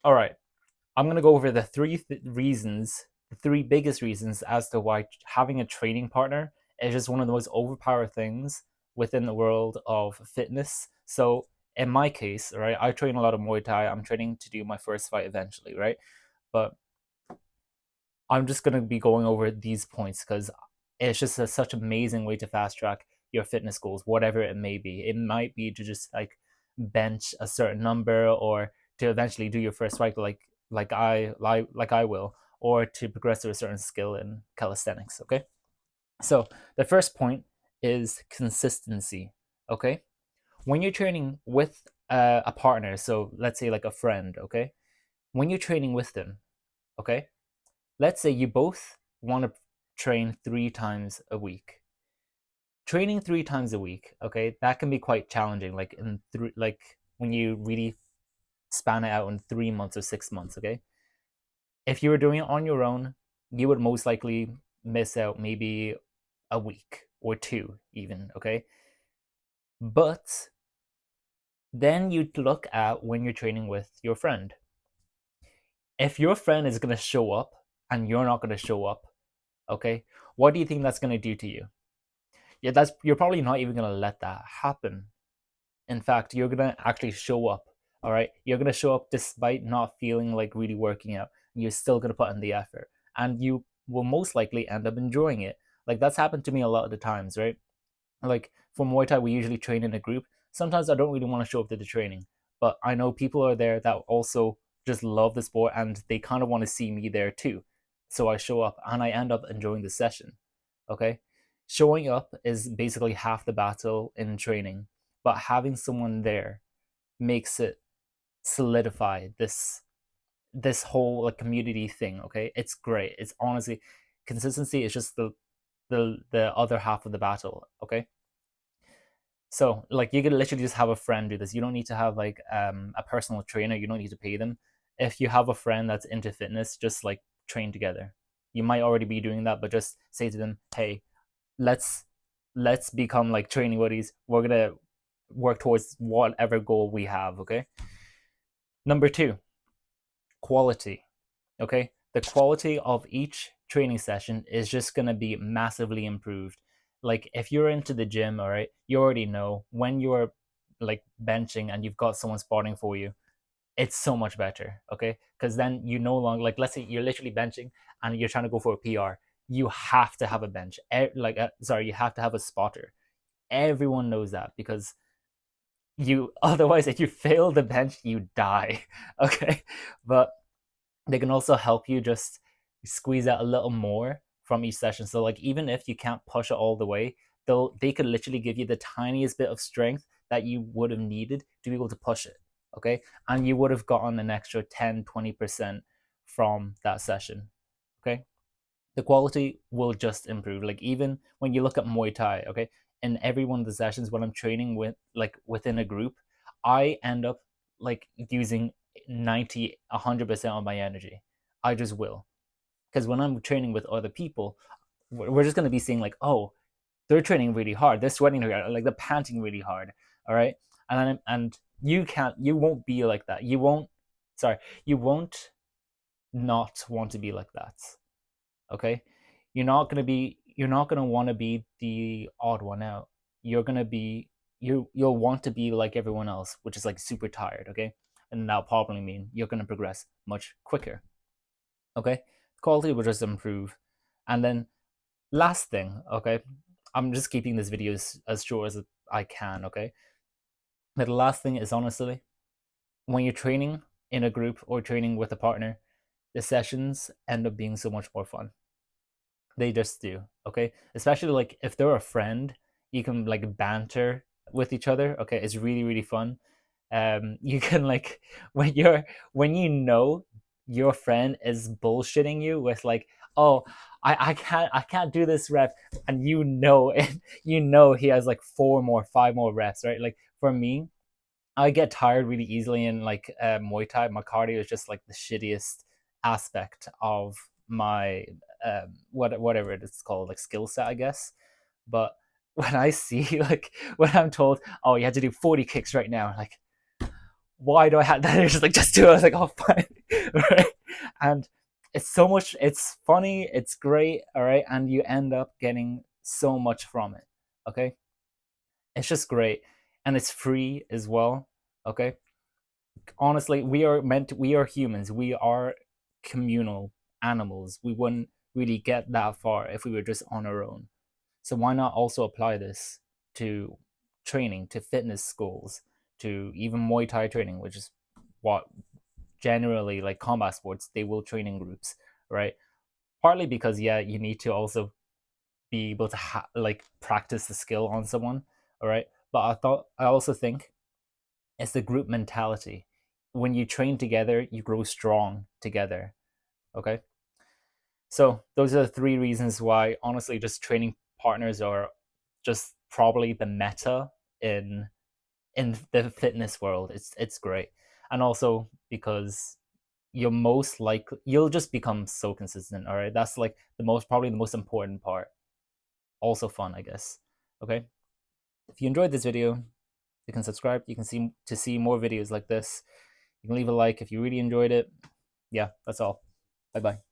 All right, I'm going to go over the reasons, the three biggest reasons as to why having a training partner is just one of the most overpowered things within the world of fitness. So, in my case, right, I train a lot of Muay Thai. I'm training to do my first fight eventually, right? But I'm just going to be going over these points because it's just such an amazing way to fast track your fitness goals, whatever it may be. It might be to just like bench a certain number, or to eventually do your first fight like I will, or to progress to a certain skill in calisthenics. Okay, so the first point is consistency. Okay, when you're training with a partner, so let's say like a friend. Okay, when you're training with them, okay, let's say you both want to train 3 times a week. Training 3 times a week, okay, that can be quite challenging. Like like when you really span it out in 3 months or 6 months. Okay, if you were doing it on your own, you would most likely miss out maybe a week or two, even. Okay, but then you look at when you're training with your friend. If your friend is going to show up and you're not going to show up, okay, what do you think that's going to do to you? Yeah, that's you're probably not even gonna let that happen. In fact, you're gonna actually show up. All right, you're gonna show up despite not feeling like really working out. You're still gonna put in the effort, and you will most likely end up enjoying it. Like that's happened to me a lot of the times, right? Like for Muay Thai, we usually train in a group. Sometimes I don't really want to show up to the training, but I know people are there that also just love the sport and they kind of want to see me there too. So I show up and I end up enjoying the session. Okay. Showing up is basically half the battle in training, but having someone there makes it solidify this whole like community thing. Okay. It's great. It's honestly, consistency is just the other half of the battle. Okay, so like you could literally just have a friend do this. You don't need to have like a personal trainer. You don't need to pay them. If you have a friend that's into fitness, just like train together. You might already be doing that, but just say to them, "Hey, let's let's become like training buddies. We're gonna work towards whatever goal we have." Okay. Number two, quality. Okay, the quality of each training session is just going to be massively improved. Like if you're into the gym, all right, you already know when you're like benching and you've got someone spotting for you, it's so much better. Okay, because then you no longer, like, let's say you're literally benching and you're trying to go for a PR, you have to have a bench, sorry, you have to have a spotter. Everyone knows that because you otherwise, if you fail the bench, you die. Okay, but they can also help you just squeeze out a little more from each session. So like even if you can't push it all the way, they could literally give you the tiniest bit of strength that you would have needed to be able to push it. Okay. And you would have gotten an extra 10-20% from that session. Okay. The quality will just improve. Like even when you look at Muay Thai, okay, in every one of the sessions when I'm training with like within a group, I end up like using 90, 100% of my energy. I just will. Because when I'm training with other people, we're just going to be seeing like, oh, they're training really hard, they're sweating really hard, like they're panting really hard. All right. And you won't be like that. Sorry, you won't not want to be like that. Okay, you're not going to want to be the odd one out. You're going to be you'll want to be like everyone else, which is like super tired. Okay, and that'll probably mean you're going to progress much quicker. Okay, quality will just improve. And then last thing, okay, I'm just keeping this video as short as I can. Okay, but the last thing is honestly, when you're training in a group or training with a partner, the sessions end up being so much more fun. They just do. Okay. Especially like if they're a friend, you can like banter with each other. Okay. It's really, really fun. You can like when you know your friend is bullshitting you with like, oh, I can't do this rep, and you know it, you know he has like 5 more reps, right? Like for me, I get tired really easily in like Muay Thai. My cardio is just like the shittiest aspect of my whatever it's called, like skill set, I guess. But when I see like when I'm told, oh, you had to do 40 kicks right now, like why do I have that? They're just like, just do it. I was like, oh, fine. Right? And it's so much, it's funny, it's great, all right? And you end up getting so much from it, okay? It's just great. And it's free as well, okay? Honestly, we are humans. We are communal animals. We wouldn't really get that far if we were just on our own. So why not also apply this to training, to fitness schools, to even Muay Thai training, which is what generally like combat sports, they will train in groups, right? Partly because yeah, you need to also be able to like practice the skill on someone, all right? But I also think it's the group mentality. When you train together, you grow strong together. Okay. So those are the three reasons why, honestly, just training partners are just probably the meta in the fitness world. It's great, and also because you'll just become so consistent. All right, that's like the most probably the most important part. Also fun, I guess. Okay, if you enjoyed this video, you can subscribe. You can see more videos like this. You can leave a like if you really enjoyed it. Yeah, that's all. Bye bye.